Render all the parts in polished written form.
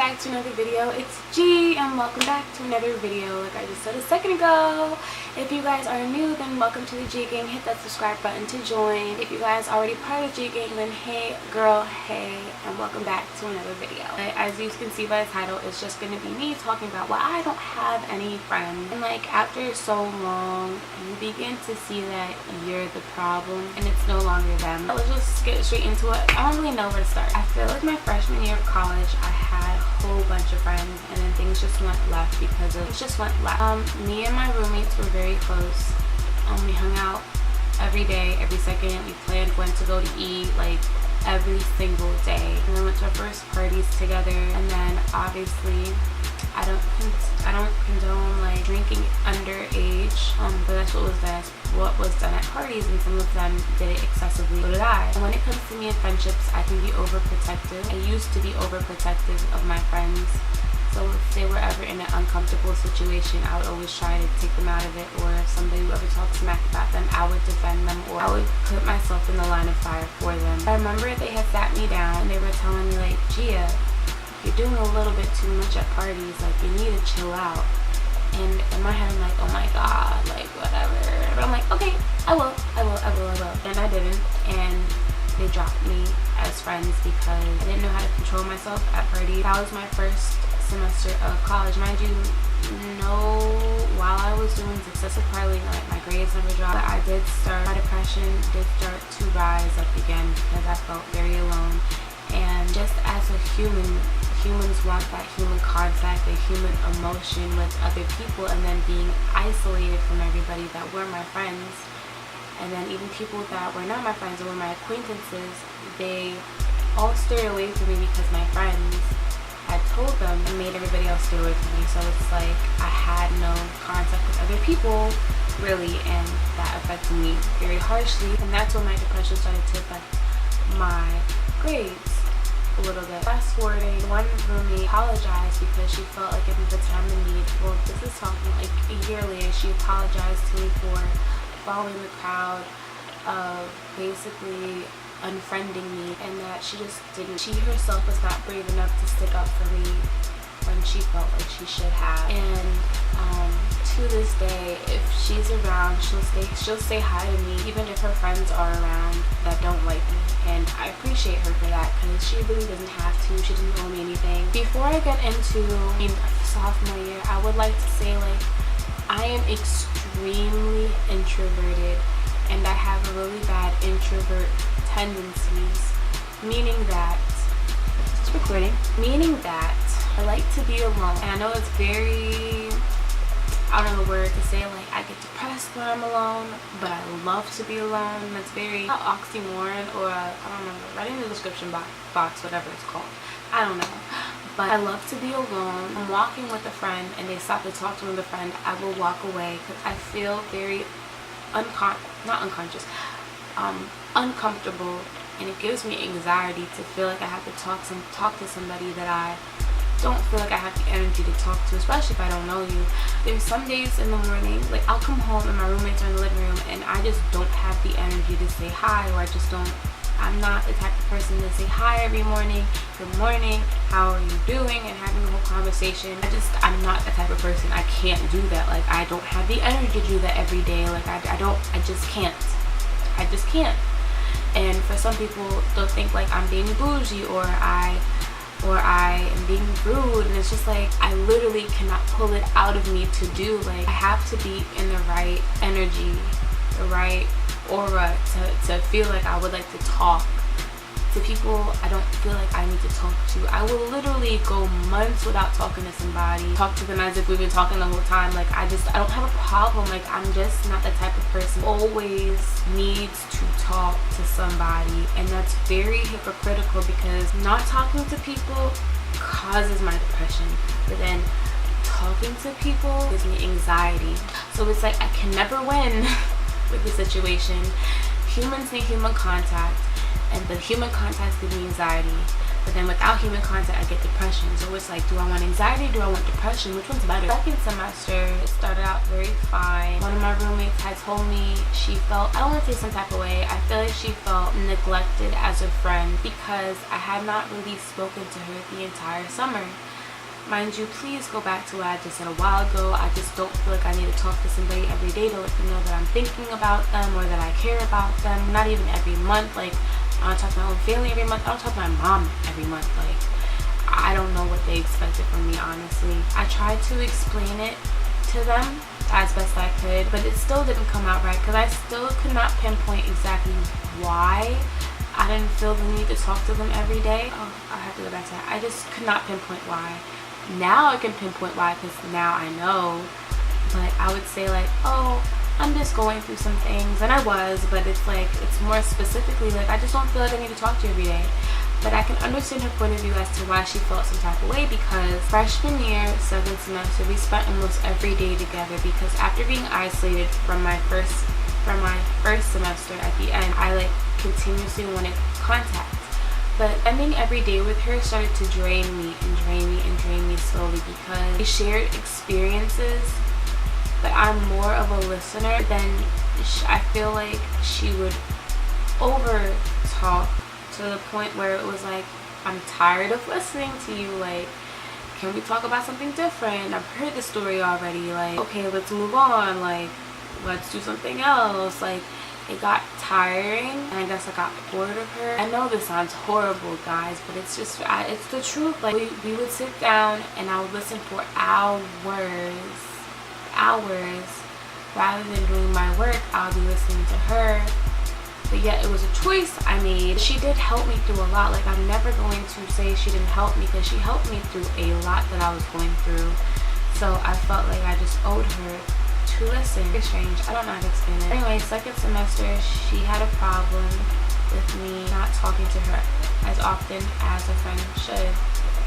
back to another video. It's G and welcome back to another video. Like I just said a second ago, if you guys are new, then welcome to the G gang. Hit that subscribe button to join. If you guys are already part of G gang, then hey girl, hey, and welcome back to another video. As you can see by the title, it's just going to be me talking about why I don't have any friends. And like after so long, you begin to see that you're the problem and it's no longer them. Let's just get straight into it. I don't really know where to start. I feel like my freshman year of college, I had a whole bunch of friends and then things just went left because of me and my roommates were very close. We hung out every day, every second. We planned when to go to eat, like every single day, and then went to our first parties together. And then obviously I don't condone like drinking underage, but that's what was done at parties, and some of them did it excessively. So did I. And when it comes to me and friendships, I can be overprotective. I used to be overprotective of my friends. So if they were ever in an uncomfortable situation, I would always try to take them out of it, or if somebody would ever talk smack about them, I would defend them, or I would put myself in the line of fire for them. I remember they had sat me down and they were telling me like, Gia, you're doing a little bit too much at parties, like you need to chill out. And in my head I'm like, oh my god, like whatever. But I'm like, okay, I will. And I didn't, and they dropped me as friends because I didn't know how to control myself at parties. That was my first semester of college. Mind you, while I was doing excessive partying, like my grades never dropped. But my depression did start to rise up again because I felt very alone. And just as a humans want that human contact, a human emotion with other people, and then being isolated from everybody that were my friends. And then even people that were not my friends or were my acquaintances, they all stayed away from me because my friends had told them and made everybody else stay away from me. So it's like I had no contact with other people really, and that affected me very harshly. And that's when my depression started to affect my grades a little bit. Fast forwarding, one roommate apologized because she felt like in the time of need, well, this is talking like a year later, she apologized to me for following the crowd of basically unfriending me, and that she herself was not brave enough to stick up for me when she felt like she should have. And to this day, if she's around, she'll say hi to me even if her friends are around that don't like me, and I appreciate her for that because she really doesn't have to. She doesn't owe me anything. Before I get into sophomore year, I would like to say like I am extremely introverted, and I have a really bad introvert tendencies, meaning that I like to be alone. And I know it's very, I don't know the word to say, like I get depressed when I'm alone, but I love to be alone. That's very oxymoron, or I don't remember, right in the description box, whatever it's called, I don't know. But I love to be alone. I'm walking with a friend and they stop to talk to me with a friend, I will walk away because I feel very uncomfortable, and it gives me anxiety to feel like I have to talk to somebody that I don't feel like I have the energy to talk to, especially if I don't know you. There's some days in the morning, like I'll come home and my roommates are in the living room and I just don't have the energy to say hi, or I'm not the type of person to say hi every morning, good morning, how are you doing, and having a whole conversation. I'm not the type of person. I can't do that. Like I don't have the energy to do that every day. Like I just can't. And for some people, they'll think like I'm being bougie, or I am being rude, and it's just like I literally cannot pull it out of me to do. Like I have to be in the right energy, the right aura to feel like I would like to talk to people I don't feel like I need to talk to. I will literally go months without talking to somebody, talk to them as if we've been talking the whole time. Like I don't have a problem. Like I'm just not the type of person who always needs to talk to somebody, and that's very hypocritical because not talking to people causes my depression, but then talking to people gives me anxiety. So it's like I can never win with the situation. Humans need human contact, and the human contact gives me anxiety, but then without human contact I get depression. So it's like, do I want anxiety, do I want depression, which one's better? Second semester, it started out very fine. One of my roommates had told me she felt, I don't want to say some type of way, I feel like she felt neglected as a friend because I had not really spoken to her the entire summer. Mind you, please go back to what I just said a while ago. I just don't feel like I need to talk to somebody every day to let them know that I'm thinking about them or that I care about them. Not even every month. Like, I don't talk to my own family every month. I don't talk to my mom every month. Like, I don't know what they expected from me, honestly. I tried to explain it to them as best I could, but it still didn't come out right because I still could not pinpoint exactly why I didn't feel the need to talk to them every day. Oh, I have to go back to that. I just could not pinpoint why. Now I can pinpoint why because now I know. But I would say like, oh, I'm just going through some things, and I was, but it's like, it's more specifically like, I just don't feel like I need to talk to you every day. But I can understand her point of view as to why she felt some type of way, because freshman year, 7th semester, we spent almost every day together, because after being isolated from my first semester at the end, I like continuously wanted contact. But spending every day with her started to drain me slowly, because we shared experiences, but I'm more of a listener than I feel like she would over talk to the point where it was like, I'm tired of listening to you. Like, can we talk about something different? I've heard the story already. Like, okay, let's move on. Like, let's do something else. Like, it got tiring, and I guess I got bored of her. I know this sounds horrible, guys, but it's just, it's the truth. Like, we would sit down and I would listen for hours, rather than doing my work. I'll be listening to her. But yet it was a choice I made. She did help me through a lot. Like, I'm never going to say she didn't help me, because she helped me through a lot that I was going through. So I felt like I just owed her to listen. It's strange. I don't know how to explain it. Anyway, 2nd semester, she had a problem with me not talking to her as often as a friend should.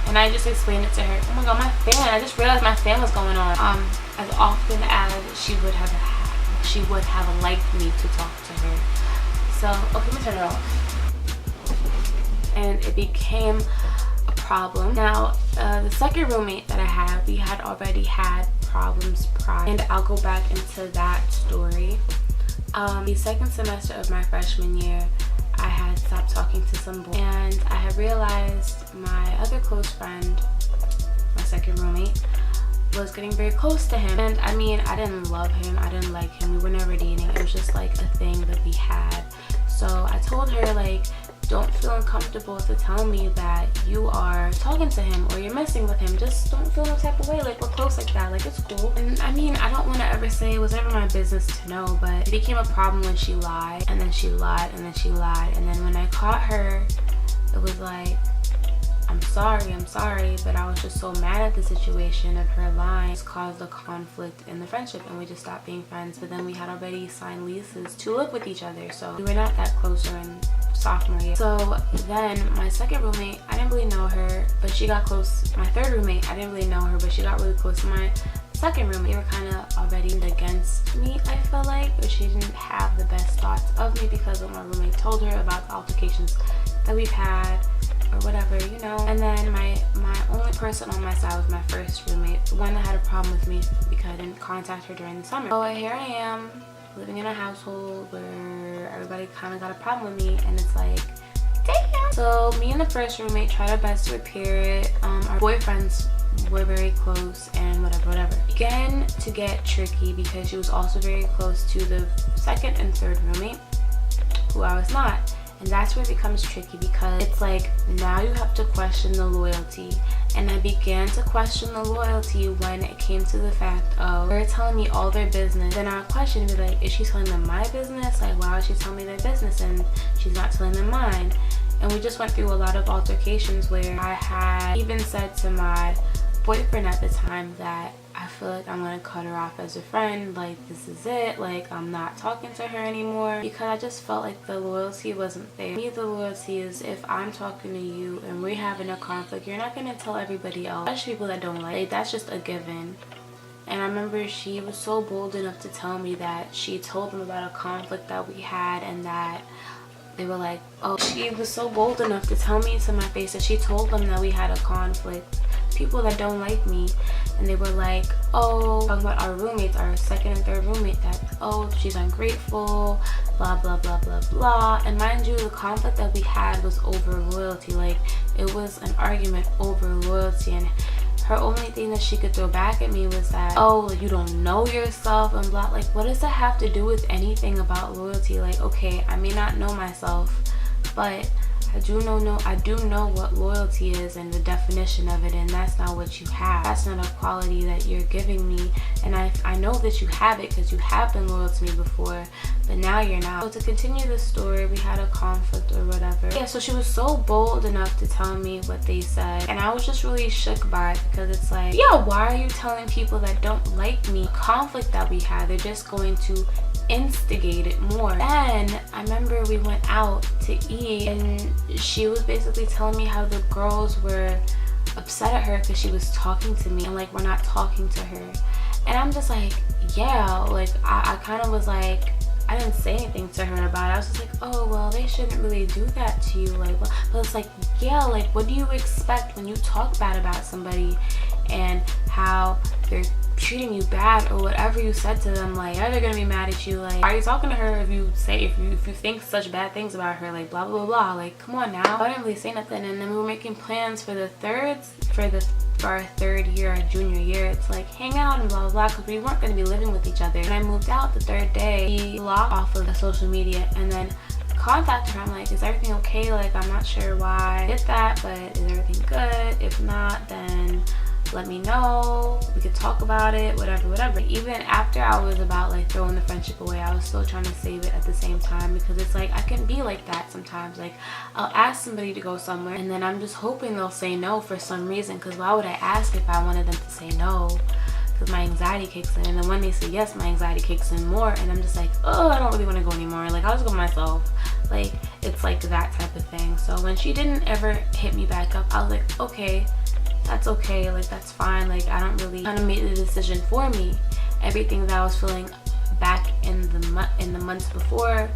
And I just explained it to her. Oh my god, my fan. I just realized my fan was going on. As often as she would have liked me to talk to her. So, okay, let me turn it off. And it became a problem. Now, the second roommate that I had, we had already had problems prior, and I'll go back into that story. The 2nd semester of my freshman year, I had stopped talking to some boy, and I had realized my other close friend, my second roommate, was getting very close to him. And I mean, I didn't love him, I didn't like him, we were never dating. It was just like a thing that we had. So I told her, like, don't feel uncomfortable to tell me that you are talking to him or you're messing with him. Just don't feel no type of way. Like, we're close like that. Like, it's cool. And I mean, I don't want to ever say it was ever my business to know, but it became a problem when she lied, and then she lied, and then she lied. And then when I caught her, it was like, I'm sorry, but I was just so mad at the situation of her lying. It's caused a conflict in the friendship, and we just stopped being friends. But then we had already signed leases to live with each other, so we were not that close in sophomore year. So then my second roommate, I didn't really know her, but she got close. My third roommate, I didn't really know her, but she got really close to my second roommate. They were kind of already against me, I feel like, but she didn't have the best thoughts of me because of what my roommate told her about the altercations that we've had, or whatever, you know. And then my only person on my side was my first roommate, the one that had a problem with me because I didn't contact her during the summer. So here I am, living in a household where everybody kind of got a problem with me, and it's like, damn. So me and the first roommate tried our best to repair it. Our boyfriends were very close, and whatever. It began to get tricky because she was also very close to the second and third roommate, who I was not. And that's where it becomes tricky, because it's like, now you have to question the loyalty. And I began to question the loyalty when it came to the fact of they're telling me all their business. Then I would question and be like, is she telling them my business? Like, why would she tell me their business and she's not telling them mine? And we just went through a lot of altercations where I had even said to my boyfriend at the time that I feel like I'm gonna cut her off as a friend. Like, this is it. Like, I'm not talking to her anymore, because I just felt like the loyalty wasn't there. For me, the loyalty is, if I'm talking to you and we're having a conflict, you're not gonna tell everybody else, especially people that don't like. That's just a given. And I remember she was so bold enough to tell me that she told them about a conflict that we had, and that they were like, oh, she was so bold enough to tell me to my face that she told them that we had a conflict, people that don't like me. And they were like, oh, talking about our roommates, our second and third roommate, that, oh, she's ungrateful, blah, blah, blah, blah, blah. And mind you, the conflict that we had was over loyalty. Like, it was an argument over loyalty, and her only thing that she could throw back at me was that, oh, you don't know yourself and blah. Like, what does that have to do with anything about loyalty? Like, okay, I may not know myself, but I do know what loyalty is and the definition of it, and that's not what you have. That's not a quality that you're giving me, and I know that you have it because you have been loyal to me before, but now you're not. So to continue the story, we had a conflict or whatever. Yeah, so she was so bold enough to tell me what they said, and I was just really shook by it, because it's like, yeah, why are you telling people that don't like me conflict that we had? They're just going to instigate it more. Then I remember we went out to eat, and she was basically telling me how the girls were upset at her because she was talking to me and like we're not talking to her. And I'm just like, yeah, like I kind of was like, I didn't say anything to her about it. I was just like, oh, well, they shouldn't really do that to you. Like, well, but it's like, yeah, like, what do you expect when you talk bad about somebody and how they're treating you bad or whatever you said to them? Like, are they gonna be mad at you? Like, why are you talking to her if you think such bad things about her? Like, blah blah blah. Like, come on now. I didn't really say nothing. And then we were making plans for our third year, our junior year, to like hang out and blah blah blah, because we weren't going to be living with each other. When I moved out the third day, he locked off of the social media, and then contacted her. I'm like, is everything okay? Like, I'm not sure why I did that, but is everything good? If not, then let me know, we could talk about it, whatever. Even after I was about like throwing the friendship away, I was still trying to save it at the same time, because it's like I can be like that sometimes. Like, I'll ask somebody to go somewhere and then I'm just hoping they'll say no for some reason, because why would I ask if I wanted them to say no? Because my anxiety kicks in, and then when they say yes, my anxiety kicks in more, and I'm just like, oh, I don't really want to go anymore. Like, I'll just go myself. Like, it's like that type of thing. So when she didn't ever hit me back up, I was like, okay, that's okay, like, that's fine. Like, I don't really kind of made the decision for me. Everything that I was feeling back in the months before,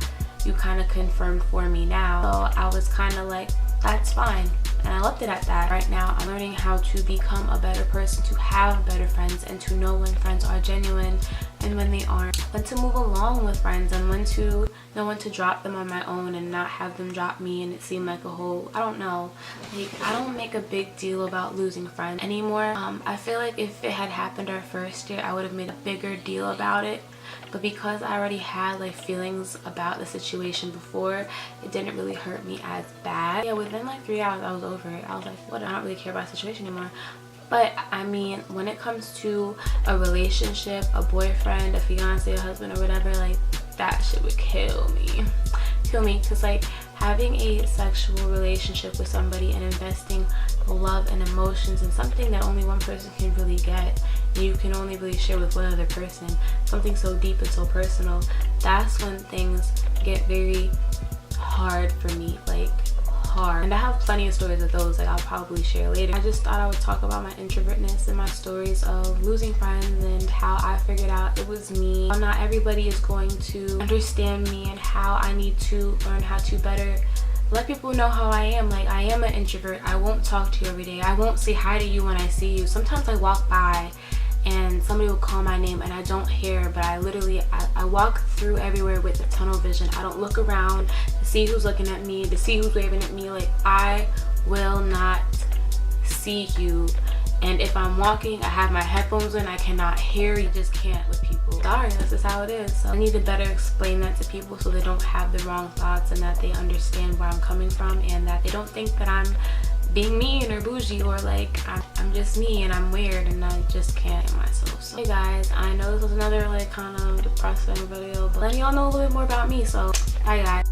you kind of confirmed for me now. So I was kind of like, that's fine, and I left it at that. Right now I'm learning how to become a better person, to have better friends, and to know when friends are genuine and when they aren't, when to move along with friends, and when to know when to drop them on my own and not have them drop me and it seemed like a whole, I don't know, like, I don't make a big deal about losing friends anymore. I feel like if it had happened our first year, I would have made a bigger deal about it, but because I already had like feelings about the situation before, it didn't really hurt me as bad. Yeah, within like 3 hours I was over it. I was like, what, I don't really care about the situation anymore. But I mean, when it comes to a relationship, a boyfriend, a fiance, a husband, or whatever, like, that shit would kill me, because like having a sexual relationship with somebody and investing love and emotions in something that only one person can really get, and you can only really share with one other person, something so deep and so personal, that's when things get very hard for me, like hard. And I have plenty of stories of those that I'll probably share later. I just thought I would talk about my introvertness and my stories of losing friends and how I figured out it was me. How not everybody is going to understand me, and how I need to learn how to better let people know how I am. Like, I am an introvert. I won't talk to you every day. I won't say hi to you when I see you. Sometimes I walk by and somebody will call my name and I don't hear, but I walk through everywhere with a tunnel vision. I don't look around to see who's looking at me, to see who's waving at me. Like, I will not see you. And if I'm walking, I have my headphones in, I cannot hear. You just can't with people. Sorry, that's just how it is. So I need to better explain that to people so they don't have the wrong thoughts, and that they understand where I'm coming from, and that they don't think that I'm being mean or bougie, or like I'm just me and I'm weird and I just can't get myself. So hey guys, I know this was another like kind of depressing video, but letting y'all know a little bit more about me. So bye guys.